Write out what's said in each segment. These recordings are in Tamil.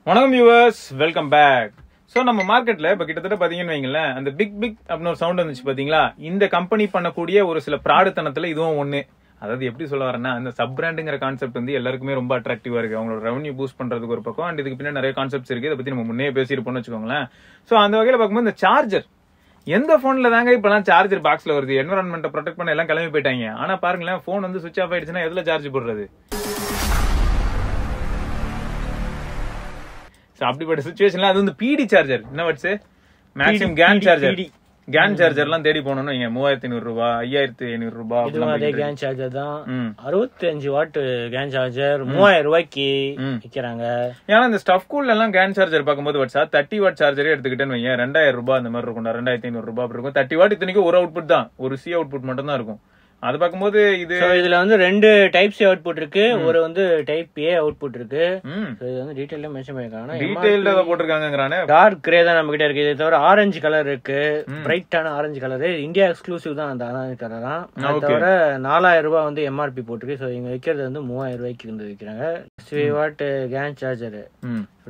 வணக்கம் வியூவர்ஸ், வெல்கம் பேக். ஸோ நம்ம மார்க்கெட்ல இப்போ கிட்டத்தட்ட பார்த்தீங்கன்னு வைங்களேன், அந்த பிக் அப்படின்னு ஒரு சவுண்ட் வந்துச்சு பார்த்தீங்களா? இந்த கம்பெனி பண்ணக்கூடிய ஒரு சில ப்ராடக்ட்னத்தில் இதுவும் ஒன்று. அதாவது எப்படி சொல்ல வரேன்னா, இந்த சப் பிராண்டுங்கிற கான்செப்ட் வந்து எல்லாருக்குமே ரொம்ப அட்ராக்டிவா இருக்கு. அவங்களோட ரெவன்யூ பூஸ்ட் பண்றதுக்கு ஒரு பக்கம், அண்ட் இதுக்கு பின்னாடி நிறைய கான்செப்ட்ஸ் இருக்கு. இதை பத்தி நம்ம முன்னே பேசியிருப்போம்னு வச்சுக்கோங்களேன். ஸோ அந்த வகையில் பார்க்கும்போது இந்த சார்ஜர், எந்த போன்ல தாங்க இப்பெல்லாம் சார்ஜர் பாக்ஸ்ல வருது? என்வரன்மெண்ட்டை ப்ரொடெக்ட் பண்ண எல்லாம் கிளம்பி போயிட்டாங்க. ஆனா பாருங்களேன், போன் வந்து சுவிச் ஆஃப் ஆயிடுச்சுன்னா எதுல சார்ஜ் போடுறது? அப்படிப்பட்ட சிச்சுவேஷன்ல அது வந்து பிடி சார்ஜர், என்ன வச்சு maximum can charger, can charger எல்லாம் தேடி போனோம்னு 3500 ரூபாய், 5500 ரூபாய். அதே கேன் சார்ஜர் தான் 65 வாட் கேன் சார்ஜர் 3000 ரூபாய்க்கு விற்கிறாங்க. ஏன்னா இந்த ஸ்டஃப் கூல்ல எல்லாம் கேன் சார்ஜர் பார்க்கும்போது வச்சா 30 வாட் சார்ஜரே எடுத்துக்கிட்டேன்னு வைங்க, 2000 ரூபாய் அந்த மாதிரி இருக்கும், 2500 ரூபாய் இருக்கும். 30 வாட் இத்தனைக்கு ஒரு அவுட்புட் தான், ஒரு சி அவுட்புட் மட்டும் தான் இருக்கும். அது பார்க்கும்போது இதுல வந்து 2 டைப் சி அவுட்புட் இருக்கு, ஒரு வந்து டைப் ஏ அவுட்புட் இருக்கு. இது வந்து டீடைலா மென்ஷன் பண்ணிருக்காங்க. டீடைல்டா போட்டுருக்காங்கங்கறானே. டார்க் கிரே தான் நம்ம கிட்ட இருக்கு. இது தவிர ஆரஞ்சு கலர் இருக்கு, பிரைட்டான ஆரஞ்சு கலர். இந்தியா எக்ஸ்க்ளூசிவ் தான் அந்த ஆரஞ்சு கலர் தான். அது தவிர 4000 ரூபாய் வந்து எம்ஆர்பி போட்டுருக்கு. சோ இங்க விக்கிறது வந்து 3000 ரூபாய்க்கு வந்து விக்கிறாங்க. 60 வாட் கேன் சார்ஜர்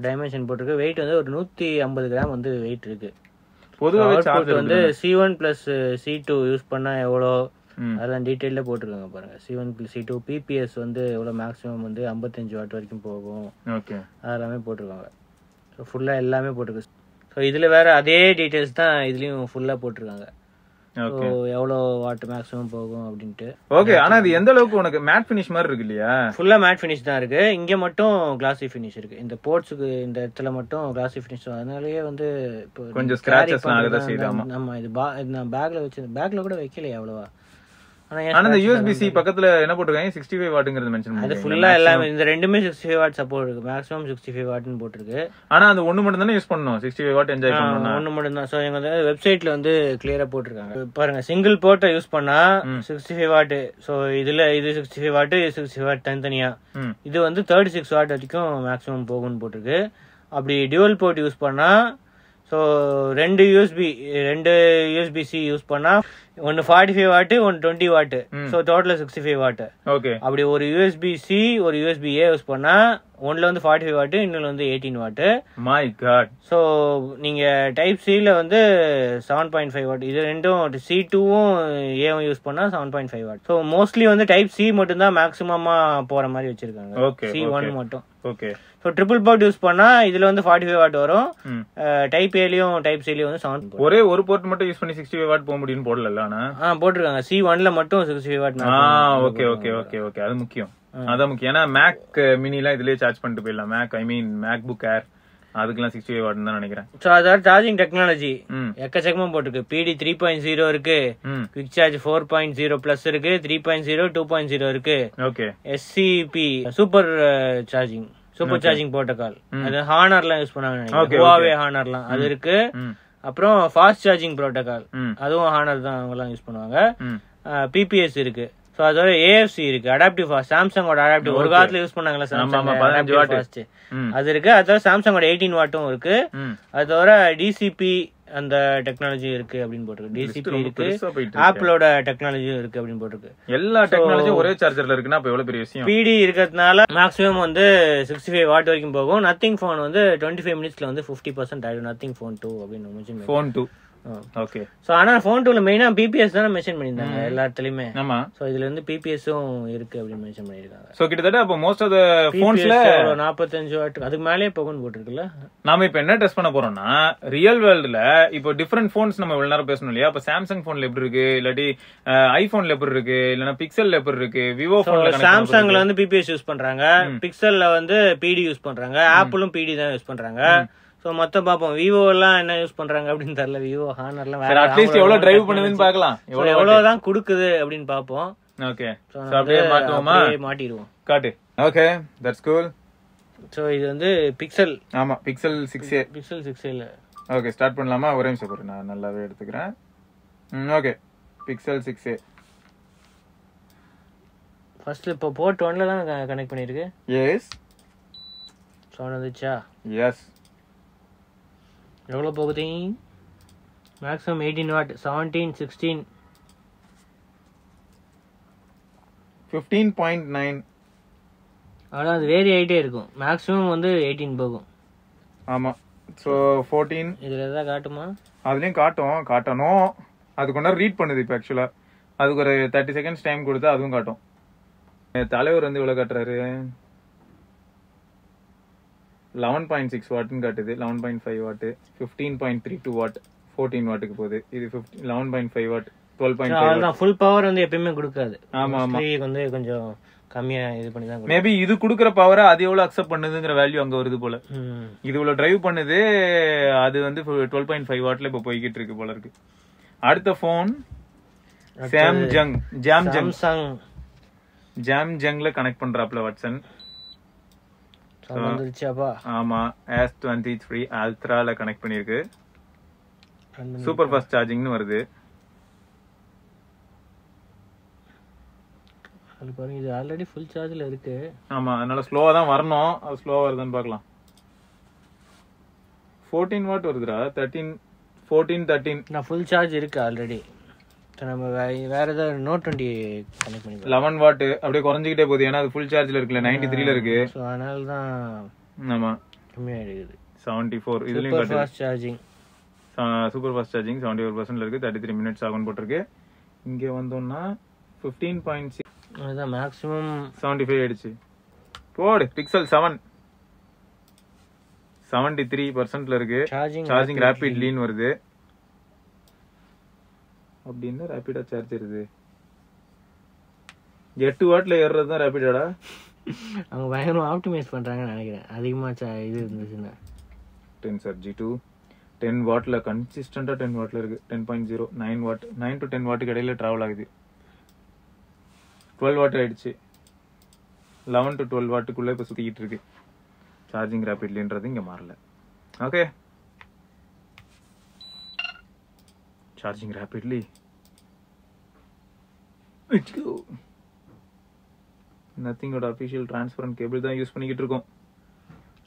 டைமென்ஷன் போட்டுருக்கு. வெயிட் வந்து ஒரு 150 கிராம் வந்து வெயிட் இருக்கு. பொதுவாக சார்ஜர் வந்து C1 plus C2 யூஸ் பண்ணா எவ்வளோ அதெல்லாம் டீடைல்ல போட்டுருக்காங்க பாருங்க. C1 plus C2 PPS வந்து எவ்வளவு மேக்ஸிமம் வந்து 55 வாட் வரைக்கும் போகும். ஓகே, அதெல்லாமே போட்டுருக்காங்க. ஸோ ஃபுல்லா எல்லாமே போட்டுருக்கு. ஸோ இதுல வேற அதே டீடைல்ஸ் தான் இதுலயும் ஃபுல்லா போட்டிருக்காங்க. ஓகே, எவ்வளவு வாட் மேக்ஸிமம் போகும் அப்படின்ட்டு. ஓகே, ஆனா இது எந்த அளவுக்கு உனக்கு மேட் ஃபினிஷ் மாதிரி இருக்கு இல்லையா? ஃபுல்லா மேட் ஃபினிஷ் தான் இருக்கு. இங்க மட்டும் கிளாசி ஃபினிஷ் இருக்கு. இந்த போர்ட்ஸ்க்கு இந்த இடத்துல மட்டும் கிளாசி ஃபினிஷ். அதனாலயே வந்து கொஞ்சம் ஸ்கிராச்சஸ் ஆகுதா செய்யுதாமா? நம்ம இது நான் பேக்ல வச்சு, பேக்ல கூட வைக்கலையே அவ்வளவா. ஆனா இந்த USB-C பக்கத்துல என்ன போட்டுருக்காங்க, 65 வாட்ங்கிறது மென்ஷன் பண்ணி. அது ஃபுல்லா எல்லாமே இந்த ரெண்டுமே 65 வாட் சப்போர்ட் இருக்கு. மேக்ஸிமம் 65 வாட்னு போட்டுருக்கு. ஆனா அந்த ஒண்ணு மட்டும் தானே யூஸ் பண்ணனும், 65 வாட் என்ஜாய் பண்ணனும். ஒண்ணு மட்டும் தான். சோ எங்க வந்து வெப்சைட்ல வந்து கிளியரா போட்டுருக்காங்க பாருங்க. சிங்கிள் போர்ட்டை யூஸ் பண்ணா 65 வாட். சோ இதுல இது 65 வாட், 65 வாட் தனித்தனியா. இது வந்து 36 வாட் வரைக்கும் மேக்ஸிமம் போகும்னு போட்டுருக்கு. அப்படி டியூவல் போர்ட் யூஸ் பண்ணா, ஸோ ரெண்டு USB-C யூஸ் பண்ணா ஒன்னு 45 வாட், ஒன்னு 20 வாட். ஸோ டோட்டலா 65 வாட். ஓகே, அப்படி ஒரு USB-C ஒரு USB-A யூஸ் பண்ணா ஒன்னுல வந்து 45 வாட், இன்னொன்னு வந்து 18 வாட். My god. ஸோ நீங்க டைப் சில வந்து 7.5 வாட். இது ரெண்டும் C2வும் ஏவும் யூஸ் பண்ணா 7.5 வாட். ஸோ மோஸ்ட்லி வந்து டைப் C மட்டும் தான் மேக்ஸிமமா போற மாதிரி வச்சிருக்காங்க. C1 மட்டும். Okay, so triple port use பண்ணா இதுல வந்து 45 வாட் வரும். டைப் ஏலயும் டைப் சிலயும் வந்து 7. ஒரே ஒரு போர்ட் மட்டும் யூஸ் பண்ணி 65 வாட் போக முடியும்னு போடல. போட்டிருக்காங்க. C1ல மட்டும் 65 what. Okay okay okay okay, அது முக்கியம். அதான் முக்கியம். ஏன்னா மேக் மினிலாம் இதுலயே சார்ஜ் பண்ணிட்டு போயிடலாம். மேக் புக் ஏர் அதுக்கெல்லாம் 65 வாட் தான் நினைக்கிறேன். சோ அதாவது சார்ஜிங் டெக்னாலஜி எக்கச்சக்கமா போட்டுருக்கு. PD 3.0 இருக்கு, குவிக் சார்ஜ் 4.0 பிளஸ் இருக்கு, 3.0 2.0 இருக்கு. Okay, SCP super charging protocol. அது ஹானர்லாம் யூஸ் பண்ணாங்க, ஹுவாவே ஹானர்லாம் அது இருக்கு. அப்புறம் ஃபாஸ்ட் சார்ஜிங் புரோட்டோகால், அதுவும் ஹானர் தான் அவங்க எல்லாம் யூஸ் பண்ணுவாங்க. PPS இருக்கு. சோ அதோட AFC இருக்கு, அடாப்டிவ் ஃபாஸ்ட். சாம்சங்கோட அடாப்டிவ் ஒரு காலத்துல யூஸ் பண்ணாங்களா, சாம்சங் 15 வாட் அது இருக்கு. அதோட சாம்சங்கோட 18 வாட்டும் இருக்கு. அதோட DCP அந்த டெக்னாலஜி இருக்கு அப்படின்னு போட்டுருக்கு. DCP இருக்கு, ஆப்பிளோட டெக்னாலஜியும் இருக்கு அப்படின்னு போட்டுருக்கு. எல்லா டெக்னாலஜியும் ஒரே சார்ஜர்ல இருக்குன்னா அப்ப எவ்வளவு பெரிய விஷயம். PD இருக்கிறதுனால மேக்ஸிமம் வந்து 65 வாட் வரைக்கும் போகும். நத்திங் போன் வந்து 25 மினிட்ஸ்ல வந்து 50% ஆயிடும். நத்திங் போன் 2 அப்படின்னு போன் 2. ஓகே, சோ ஆனா போன் 2ல மெயினா PPS தான மென்ஷன் பண்ணிருந்தாங்க எல்லா இடத்துலயுமே. ஆமா, சோ இதுல இருந்து PPSம் இருக்கு அப்படி மென்ஷன் பண்ணிருக்காங்க. சோ கிட்டத்தட்ட அப்ப மோஸ்ட் ஆஃப் தி போன்ஸ்ல 45 வாட் அதுக்கு மேலயே போகும்னு போட்டுருக்குல்ல. நாம இப்ப என்ன டெஸ்ட் பண்ண போறோம்னா, ரியல் வேர்ல்ட்ல இப்போ டிஃபரண்ட் போன்ஸ் நம்ம இவ்வளவு நேரம் பேசணும் இல்லையா? அப்ப சாம்சங் போன்ல எப்படி இருக்கு, இல்லாட்டி ஐபோன்ல எப்படி இருக்கு, இல்லனா பிக்சல்ல எப்படி இருக்கு, விவோ போன்ல. சாம்சங்ல வந்து PPS யூஸ் பண்றாங்க, பிக்சல்ல வந்து PD யூஸ் பண்றாங்க, ஆப்பிளும் PD தான் யூஸ் பண்றாங்க. சோ மொத்தம் பாப்போம் விவோ எல்லாம் என்ன யூஸ் பண்றாங்க அப்படின்னு தெரியல. விவோ ஹானர்லாம் வேற அட்லீஸ்ட் எவ்வளவு டிரைவ் பண்ணுதுன்னு பார்க்கலாம், எவ்வளவு தான் கொடுக்குது அப்படின்னு பாப்போம். ஓகே, சோ அப்படியே மாட்டுவோமா? மாட்டிடுவோம். காட்டு. Okay, that's cool. சோ இது வந்து பிக்சல். ஆமா, pixel 6a. Pixel 6a. Okay, start பண்ணலாமா? ஒரே நிமிஷம் பாரு, நான் நல்லாவே எடுத்துக்கிறேன். ஓகே, பிக்சல் 6a ஃபர்ஸ்ட் இப்போ போர்ட் 1ல தான் கனெக்ட் பண்ணிருக்கு. எஸ், சவுண்ட் வந்துச்சா? எஸ். எவ்வளவு போகுது? Maximum 18 what, 17, 16, 15.9. அவ்வளோ அது வேரி ஆகிட்டே இருக்கும். மேக்ஸிமம் வந்து 18 போகும். ஆமா. ஸோ 14 இதுல ஏதாவது காட்டுமா? அதுலயும் காட்டணும். அது கொண்டா ரீட் பண்ணுது இப்போ. ஆக்சுவலா அதுக்கு ஒரு 30 செகண்ட்ஸ் டைம் கொடுத்தா அதுவும் காட்டும். தலைவர் வந்து இவ்வளவு காட்டுறாரு, 11.6 வாட்னு காட்டுது. 11.5 வாட், 15.32 வாட், 14 வாட்டுக்கு போகுது. இது 11.5 வாட், 12.5. ஃபுல் பவர் வந்து எப்பயுமே கொடுக்காது. ஆமா ஆமா, வந்து கொஞ்சம் கம்மியா இது பண்ணி தான். மேபி இது குடுக்குற பவரை அது எவ்வளவு அக்செப்ட் பண்ணுதுங்கிற வேல்யூ அங்க வருது போல. இது இவ்வளவு டிரைவ் பண்ணுது, அது வந்து 12.5 வாட்ல இப்ப போய்கிட்டு இருக்கு போல இருக்கு. அடுத்த போன் ஜாம்ஜங்ல கனெக்ட் பண்றாப்ல வாட்சன். ஆமா, S23 அல்ட்ரால கனெக்ட் பண்ணிருக்கு. சூப்பர் ஃபாஸ்ட் சார்ஜிங்னு வருது. அது பாருங்க, இது ஆல்ரெடி ஃபுல் சார்ஜ்ல இருக்கு. ஆமா, அதனால ஸ்லோவா தான் வரணும். அது ஸ்லோவா வருதுன்னு பார்க்கலாம். 14 வாட் வருதுடா. 13 நான் ஃபுல் சார்ஜ் இருக்கு ஆல்ரெடி. நம்ம வேற ஏதாவது நோட் 20 கனெக்ட் பண்ணி 11 வாட் அப்படியே குறைஞ்சிக்கிட்டே போகுது. ஏன்னா அது ஃபுல் சார்ஜ்ல இருக்குல்ல, 93ல இருக்கு. சோ அதனால தான் ஆமா கம்மியா இருக்குது. 74 இதுலயும் காட்டுது. Super fast charging. Super fast charging 74% இருக்கு. 33 மினிட்ஸ் ஆகும் போட்டுருக்கு. இங்க வந்தோம்னா 15.6 அதுதான் மேக்ஸிமம் 75 ஆயிடுச்சு. போடு பிக்சல் 7 73%ல இருக்கு. சார்ஜிங் ரேபிட்லின்னு வருது. அப்படின்னா ரேபிடா சார்ஜ் ஏறுது. 8 வாட்ல ஏறுறது தான் ரேபிடாடா. அவங்க பயங்கரமா ஆப்டிமைஸ் பண்றாங்கன்னு நினைக்கிறேன். அதிகமா இது இருந்துச்சுன்னா 10 G2 10 வாட்ல கன்சிஸ்டன்டா 10 வாட்ல இருக்கு. 10.0 9 வாட் 9 to 10 வாட்டுக்கு இடையில டிராவல் ஆகுது. 12 வாட் ஆயிடுச்சு. 11 to 12 வாட்டுக்குள்ள இப்ப சுத்திக்கிட்டு இருக்கு. சார்ஜிங் ரேபிட்லின்றது இங்க மாறல. Okay, charging rapidly. நத்திங்கோட அபிஷியல் டிரான்ஸ்பரன்ட் கேபிள் தான் யூஸ் பண்ணிக்கிட்டு இருக்கோம்.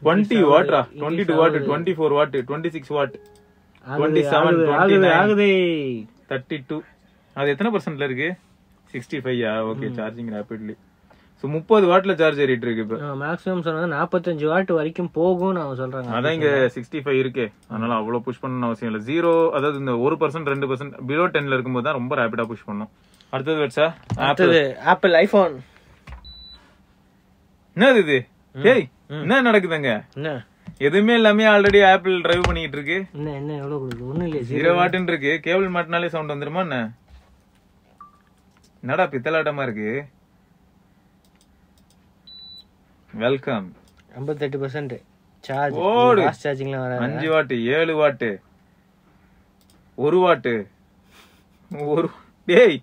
20 வாட்ரா, 22 வாட், 24 வாட், 26 வாட், 27, 29, 32. அது எத்தனை பர்சன்ட்ல இருக்கு? 65. Okay, charging rapidly. சோ 30 வாட்ல சார்ஜ் ஏறிட்டு இருக்கு. இப்ப மேக்ஸிமம் சொன்னா 45 வாட் வரைக்கும் போகும் நான் சொல்றாங்க. அதான் இங்க 65 இருக்கே, அதனால அவ்வளவு புஷ் பண்ணனும் அவசியம் இல்ல. 0, அதாவது இந்த 1% 2% பிலோ 10ல இருக்கும்போது தான் ரொம்ப ரேபிடா புஷ் பண்ணும். அடுத்தது வெட்ஸா ஆப்பிள் ஐபோன். என்னது இது? டேய், என்ன நடக்குதுங்க? என்ன எதுவுமே எல்லாமே ஆல்ரெடி ஆப்பிள் டிரைவ் பண்ணிட்டு இருக்கு. என்ன எவ்வளவு கொடுக்குது? ஒண்ணும் இல்ல, 0 வாட்னு இருக்கு. கேபிள் மாட்டினாலே சவுண்ட் வந்துருமா என்ன? என்னடா பித்தலாட்டமா இருக்கு? வெல்கம். 58% சார்ஜ். ஃபாஸ்ட் சார்ஜிங்ல வர 5 வாட், 7 வாட், 1 வாட், 1 டேய்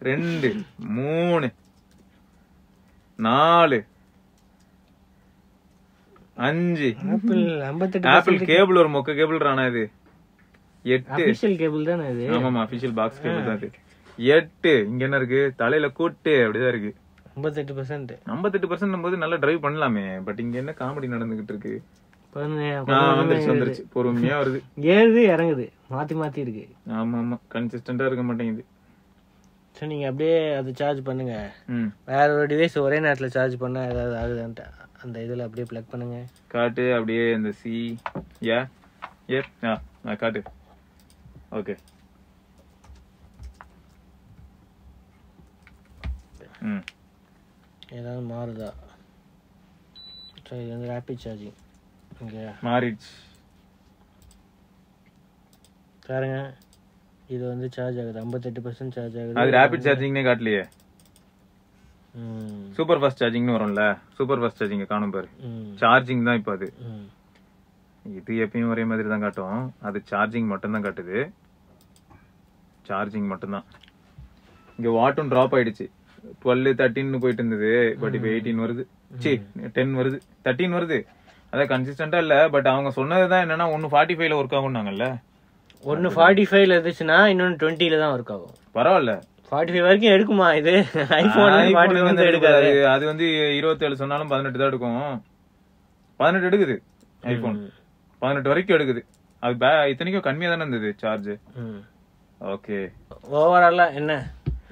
2 3 4 5 ஆப்பிள் கேபிள் ஒரு மொக்க கேபிள் ரானா இது. 8 ஆபீஷியல் கேபிள் தானே இது? ஆமாமா, ஆபீஷியல் பாக்ஸ் கேபிள் தான் இது. 8 இங்க என்ன இருக்கு? தலையில கூட்டு அப்படிதான் இருக்கு. 58% போது நல்லா டிரைவ் பண்ணலாமே. பட் இங்க என்ன காமெடி நடந்துகிட்டு இருக்கு? வந்துருச்சு பொறுமையா வருது, ஏறுது இறங்குது, மாத்தி இருக்கு. ஆமா ஆமா, கன்சிஸ்டன்டா இருக்க மாட்டேங்குது. சோ நீங்க அப்படியே அது சார்ஜ் பண்ணுங்க. வேற ஒரு டிவைஸ் ஒரே நேரத்துல சார்ஜ் பண்ணா ஏதாவது ஆகுதுன்ட்டு அந்த இதுல அப்படியே பிளக் பண்ணுங்க. காட்டு அப்படியே இந்த காட்டு. ஓகே, ஏதாவது மாறுதா? சோ இது வந்து ரேபிட் சார்ஜிங் இங்க மாறிடுச்சு பாருங்க. இது வந்து சார்ஜ் ஆகுது, 58% சார்ஜ் ஆகுது. அது ரேபிட் சார்ஜிங்னே காட்டலையே. சூப்பர் ஃபாஸ்ட் சார்ஜிங்னு வரும்ல, சூப்பர் ஃபாஸ்ட் சார்ஜிங் காணும் பாரு. சார்ஜிங் தான் இப்ப அது. இது எப்பயும் ஒரே மாதிரி தான் காட்டும். அது சார்ஜிங் மட்டும் தான் காட்டுது, சார்ஜிங் மட்டும் தான். இங்க வாட்டும் டிராப் ஆயிடுச்சு. 12 13 போயிட்டு இருந்தது, பட் இப்ப 18 வருது. 10 வருது, 13 வருது. அதான் கன்சிஸ்டன்டா இல்ல. பட் அவங்க சொன்னதுதான் என்னன்னா, ஒன்னு 45ல ஒர்க் ஆகும்னாங்கல்ல. ஒன்னு 45ல இருந்துச்சுன்னா இன்னொன்னு 20ல தான் ஒர்க் ஆகும். பரவாயில்ல, 45 வரைக்கும் எடுக்குமா இது? ஐபோன் வந்து எடுக்காது. அது வந்து 27 சொன்னாலும் 18 தான் எடுக்கும். 18 எடுக்குது ஐபோன், 18 வரைக்கும் எடுக்குது. அது இத்தனைக்கும் கம்மியா தானே இருந்தது சார்ஜ். ஓகே, ஓவராலா என்ன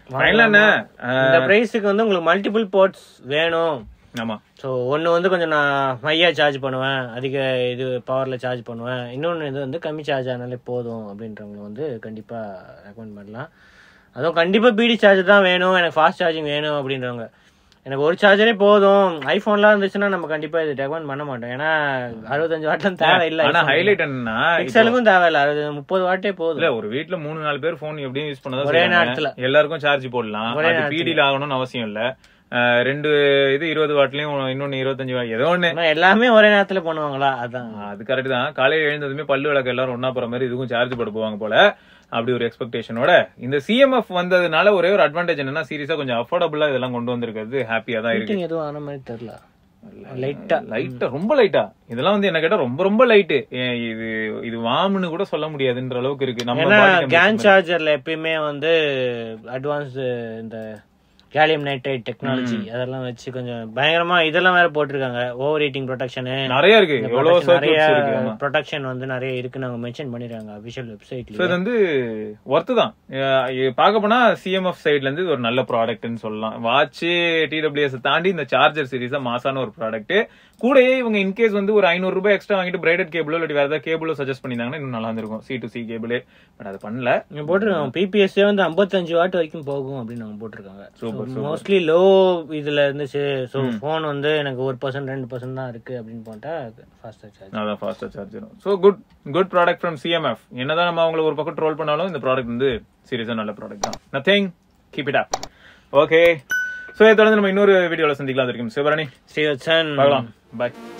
இந்த பிரைஸ்க்கு வந்து உங்களுக்கு மல்டிபிள் போர்ட்ஸ் வேணும், ஆமா. ஸோ ஒன்று வந்து கொஞ்சம் நான் ஹையா சார்ஜ் பண்ணுவேன், அதிக இது பவர்ல சார்ஜ் பண்ணுவேன். இன்னொன்று இது வந்து கம்மி சார்ஜ் ஆனாலே போதும் அப்படின்றவங்க வந்து கண்டிப்பா ரெக்கமெண்ட் பண்ணலாம். அதுவும் கண்டிப்பா பிடி சார்ஜ் தான் வேணும், எனக்கு ஃபாஸ்ட் சார்ஜிங் வேணும் அப்படின்றவங்க, எனக்கு ஒரு சார்ஜரே போதும். ஐபோன்லாம் இருந்துச்சுன்னா நம்ம கண்டிப்பா இது ரெக்கமெண்ட் பண்ண மாட்டோம். ஏன்னா 65 வாட்லாம் தேவையில்லை. ஆனா ஹைலைட் என்னன்னா பிக்சலுக்கும் தேவையில்லை, 30 வாட்டே போதும். இல்ல ஒரு வீட்டுல 3-4 பேர் போன் எப்படியும் யூஸ் பண்ணதான் ஒரே நேரத்துல எல்லாருக்கும் சார்ஜ் போடலாம். அது பிடில ஆகணும்னு அவசியம் இல்ல. 2 இது 20 வாட்லயும் இன்னொன்னு 25 வாட் ஏதோ ஒண்ணு எல்லாமே ஒரே நேரத்துல பண்ணுவாங்களா? அதான் அது கரெக்ட் தான். காலையில எழுந்ததுமே பல்லு விளக்கு எல்லாரும் ஒன்னா போற மாதிரி இதுக்கும் சார்ஜ் போட போவாங்க போல. அப்படி ஒரு எக்ஸ்பெக்டேஷனோட இந்த CMF வந்ததுனால ஒரே ஒரு அட்வான்டேஜ் என்னன்னா சீரியஸா கொஞ்சம் அஃபோர்டபுளா இதெல்லாம் கொண்டு வந்திருக்கிறது ஹாப்பியா தான் இருக்கு. எதுவும் ஆன மாதிரி தெரியல, லைட்டா ரொம்ப லைட்டா. இதெல்லாம் வந்து என்ன கேட்டா ரொம்ப ரொம்ப லைட்டு. இது வாம்னு கூட சொல்ல முடியாதுன்ற அளவுக்கு இருக்கு. நம்ம கேன் சார்ஜர்ல எப்பயுமே வந்து அட்வான்ஸ் இந்த கேலியம் நைட்ரைட் டெக்னாலஜி அதெல்லாம் வச்சு கொஞ்சம் பயங்கரமா இதெல்லாம் வேற போட்டிருக்காங்க. ஓவர் ஹீட்டிங் ப்ரொடெக்ஷன் நிறைய இருக்கு, ப்ரொடெக்ஷன் வந்து நிறைய இருக்கு, நாங்க மென்ஷன் பண்ணிருக்காங்க அபிஷியல் வெப்சைட்ல. இது வந்து ஒர்த் தான். பார்க்க போனா CMF சைட்ல இருந்து இது ஒரு நல்ல ப்ராடக்ட்னு சொல்லலாம். வாட்ச் TWS தாண்டி இந்த சார்ஜர் சீரிஸா மாசான ஒரு ப்ராடக்ட். கூடயே இவங்க இன்கேஸ் வந்து ஒரு 500 ரூபாய் எக்ஸ்ட்ரா வாங்கிட்டு பிரைடட் கேபிளோ இல்ல வேற ஏதாவது கேபிளோ சஜஸ்ட் பண்ணிருந்தாங்கன்னா இன்னும் நல்லா இருந்திருக்கும். C2C cable. பட் அது பண்ணல. போட்டிருக்காங்க PPS வந்து 55 வாட் வரைக்கும் போகும் அப்படின்னு அவங்க போட்டிருக்காங்க. மோஸ்ட்லி லோ இதுல இருந்துச்சு. சோ போன் வந்து எனக்கு 1% 2% தான் இருக்கு அப்படின்னு போட்டா ஃபாஸ்டா சார்ஜ். அதான் ஃபாஸ்டா charge. So good product from CMF. என்னதான் நம்ம அவங்கள ஒரு பக்கம் ட்ரோல் பண்ணாலும் இந்த ப்ராடக்ட் வந்து சீரியஸா நல்ல ப்ராடக்ட் தான். Nothing, keep it up. Okay, so இதை தொடர்ந்து நம்ம இன்னொரு வீடியோல சந்திக்கலாம். சிவபரணி, ஸ்ரீவத்சன், பார்க்கலாம். Bye.